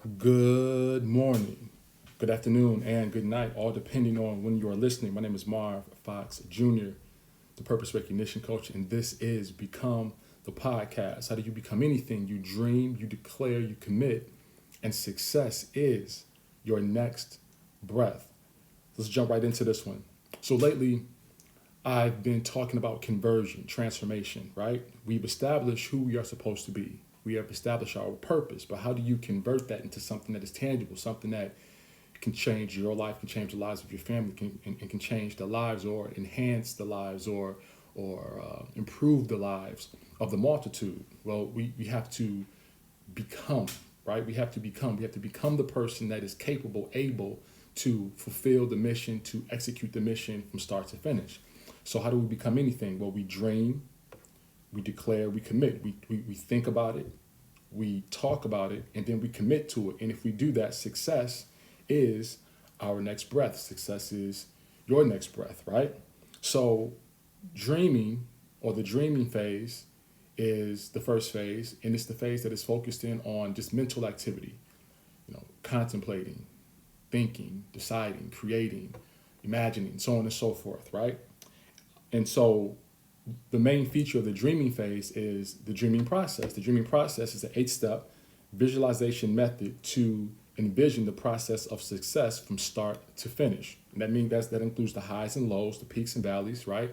Good morning, good afternoon, and good night, all depending on when you are listening. My name is Marv Fox Jr., the Purpose Recognition Coach, and this is Become the Podcast. How do you become anything? You dream, you declare, you commit, and success is your next breath. Let's jump right into this one. So, lately, I've been talking about conversion, transformation, right? We've established who we are supposed to be. We have established our purpose, but how do you convert that into something that is tangible, something that can change your life, can change the lives of your family, and can change the lives or enhance the lives or improve the lives of the multitude? Well, we have to become, right? We have to become the person that is capable, able to fulfill the mission, to execute the mission from start to finish. So how do we become anything? Well, we dream, we declare, we commit. We think about it, we talk about it, and then we commit to it. And if we do that, success is our next breath. Success is your next breath, right? So dreaming, or the dreaming phase, is the first phase, and it's the phase that is focused in on just mental activity, contemplating, thinking, deciding, creating, imagining, so on and so forth, right? And so the main feature of the dreaming phase is the dreaming process. The dreaming process is an 8-step visualization method to envision the process of success from start to finish. And that includes the highs and lows, the peaks and valleys, right?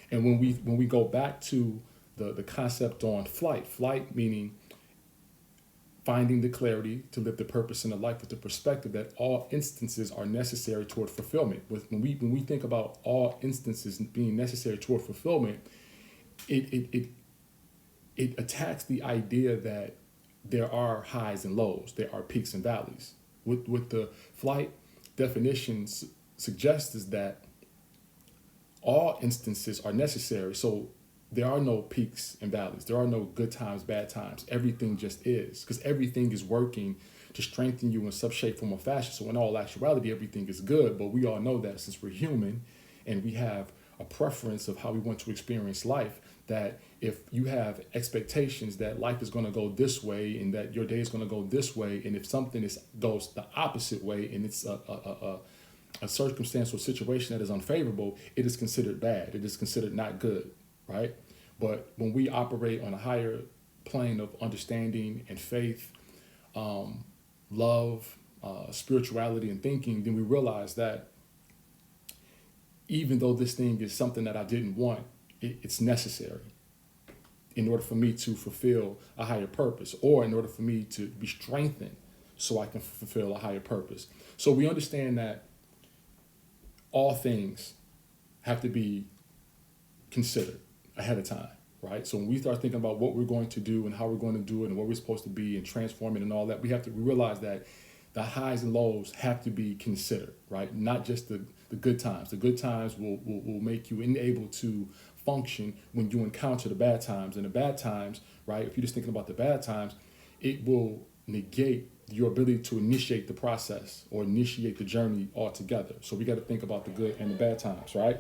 And when we go back to the concept on flight meaning finding the clarity to live the purpose in the life with the perspective that all instances are necessary toward fulfillment. When we think about all instances being necessary toward fulfillment, it attacks the idea that there are highs and lows, there are peaks and valleys. What the flight definitions suggests is that all instances are necessary. So there are no peaks and valleys. There are no good times, bad times. Everything just is, because everything is working to strengthen you in some shape, form, or fashion. So in all actuality, everything is good. But we all know that since we're human and we have a preference of how we want to experience life, that if you have expectations that life is going to go this way and that your day is going to go this way, and if something goes the opposite way and it's a circumstance or situation that is unfavorable, it is considered bad. It is considered not good, right? But when we operate on a higher plane of understanding and faith, love, spirituality, and thinking, then we realize that even though this thing is something that I didn't want, it's necessary in order for me to fulfill a higher purpose, or in order for me to be strengthened so I can fulfill a higher purpose. So we understand that all things have to be considered ahead of time, right? So when we start thinking about what we're going to do and how we're going to do it and what we're supposed to be and transform it and all that, we realize that the highs and lows have to be considered, right? Not just the good times. The good times will make you unable to function when you encounter the bad times. And the bad times, right, if you're just thinking about the bad times, it will negate your ability to initiate the process or initiate the journey altogether. So we got to think about the good and the bad times, right?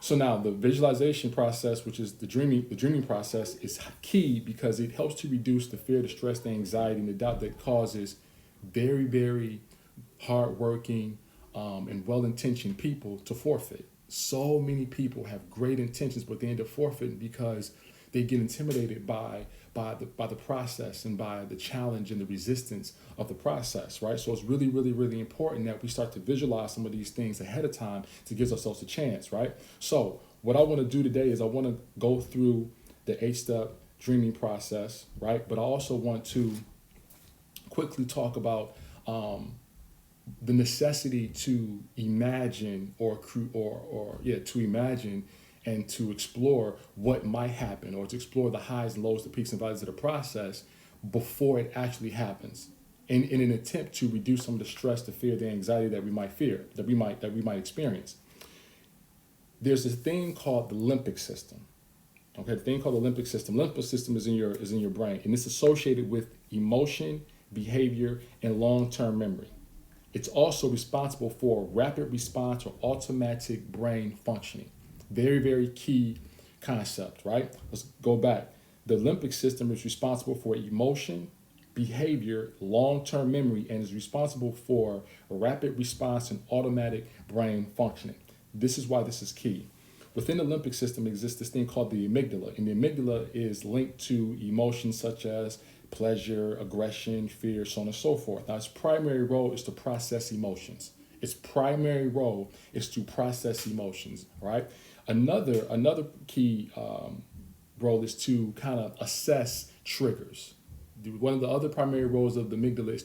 So now the visualization process, which is the dreaming process, is key because it helps to reduce the fear, the stress, the anxiety, and the doubt that causes very, very hardworking and well-intentioned people to forfeit. So many people have great intentions, but they end up forfeiting because they get intimidated by the process and by the challenge and the resistance of the process, right? So it's really, really, really important that we start to visualize some of these things ahead of time to give ourselves a chance, right? So what I want to do today is I want to go through the 8-step dreaming process, right? But I also want to quickly talk about the necessity to imagine to imagine and to explore what might happen, or to explore the highs and lows, the peaks and valleys of the process before it actually happens, in an attempt to reduce some of the stress, the fear, the anxiety that we might experience. There's this thing called the limbic system. Okay, the thing called the limbic system. Limbic system is in your brain, and it's associated with emotion, behavior, and long-term memory. It's also responsible for rapid response or automatic brain functioning. Very, very key concept, right? Let's go back. The limbic system is responsible for emotion, behavior, long-term memory, and is responsible for rapid response and automatic brain functioning. This is why this is key. Within the limbic system exists this thing called the amygdala, and the amygdala is linked to emotions such as pleasure, aggression, fear, so on and so forth. Now, its primary role is to process emotions. Its primary role is to process emotions, right? Another key role is to kind of assess triggers. One of the other primary roles of the amygdala is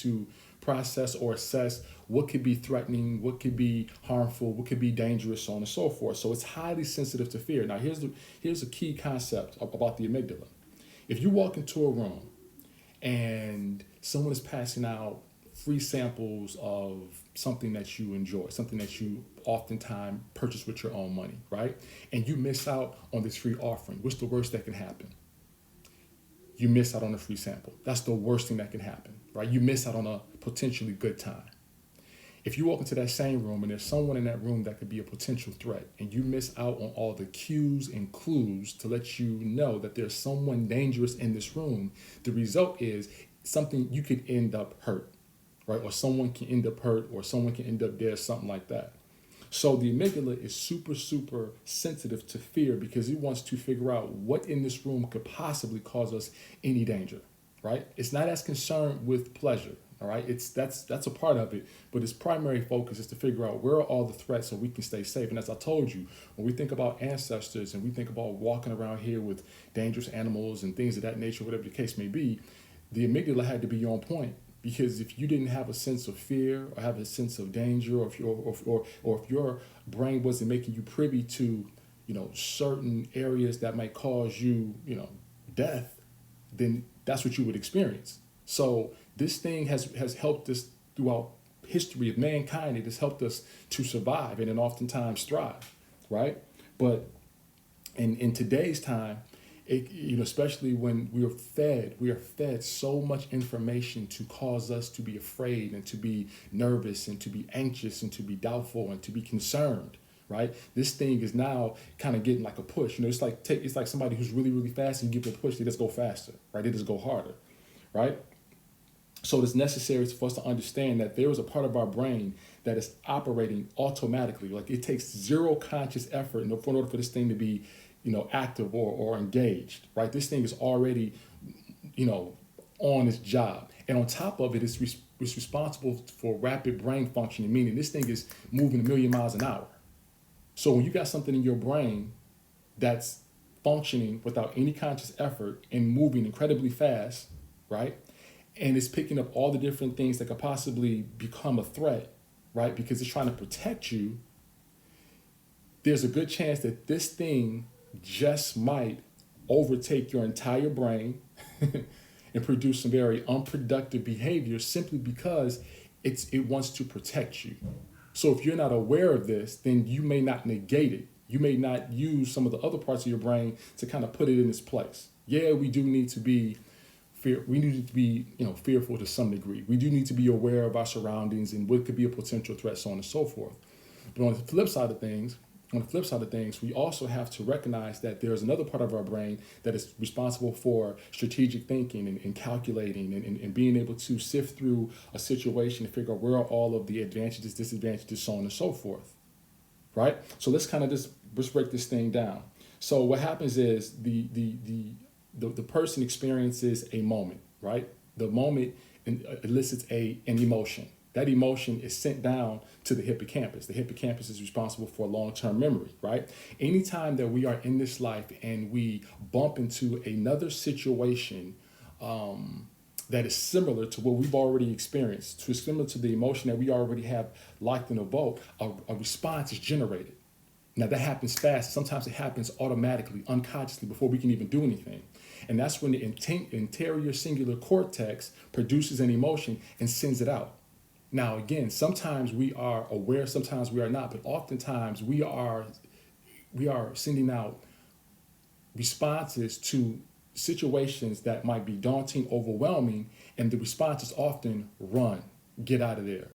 to process or assess what could be threatening, what could be harmful, what could be dangerous, so on and so forth. So it's highly sensitive to fear. Now, here's a key concept about the amygdala. If you walk into a room and someone is passing out free samples of something that you enjoy, something that you oftentimes purchase with your own money, right? And you miss out on this free offering, what's the worst that can happen? You miss out on a free sample. That's the worst thing that can happen, right? You miss out on a potentially good time. If you walk into that same room and there's someone in that room that could be a potential threat, and you miss out on all the cues and clues to let you know that there's someone dangerous in this room, the result is something you could end up hurt, right? Or someone can end up hurt, or someone can end up dead, something like that. So the amygdala is super, super sensitive to fear because it wants to figure out what in this room could possibly cause us any danger, right? It's not as concerned with pleasure, all right? That's a part of it, but its primary focus is to figure out where are all the threats so we can stay safe. And as I told you, when we think about ancestors and we think about walking around here with dangerous animals and things of that nature, whatever the case may be, the amygdala had to be on point. Because if you didn't have a sense of fear or have a sense of danger, or if your brain wasn't making you privy to, certain areas that might cause you, death, then that's what you would experience. So this thing has helped us throughout history of mankind. It has helped us to survive and then oftentimes thrive, right? But in today's time, especially when we are fed so much information to cause us to be afraid and to be nervous and to be anxious and to be doubtful and to be concerned, right? This thing is now kind of getting like a push. It's like somebody who's really, really fast and you give them a push, they just go faster, right? They just go harder, right? So it's necessary for us to understand that there is a part of our brain that is operating automatically. Like it takes zero conscious effort in order for this thing to be active or engaged, right? This thing is already, on its job. And on top of it, it's responsible for rapid brain functioning, meaning this thing is moving 1,000,000 miles an hour. So when you got something in your brain that's functioning without any conscious effort and moving incredibly fast, right? And it's picking up all the different things that could possibly become a threat, right? Because it's trying to protect you. There's a good chance that this thing just might overtake your entire brain and produce some very unproductive behavior simply because it wants to protect you. So if you're not aware of this, then you may not negate it. You may not use some of the other parts of your brain to kind of put it in its place. Yeah, we do need to be fearful to some degree. We do need to be aware of our surroundings and what could be a potential threat, so on and so forth. But on the flip side of things, we also have to recognize that there's another part of our brain that is responsible for strategic thinking and calculating and being able to sift through a situation and figure out where are all of the advantages, disadvantages, so on and so forth, right? So let's break this thing down. So what happens is the person experiences a moment, right? The moment elicits an emotion. That emotion is sent down to the hippocampus. The hippocampus is responsible for long-term memory, right? Anytime that we are in this life and we bump into another situation that is similar to what we've already experienced, similar to the emotion that we already have liked and evoked, a response is generated. Now that happens fast. Sometimes it happens automatically, unconsciously, before we can even do anything. And that's when the anterior cingulate cortex produces an emotion and sends it out. Now, again, sometimes we are aware, sometimes we are not, but oftentimes we are sending out responses to situations that might be daunting, overwhelming, and the response is often run, get out of there.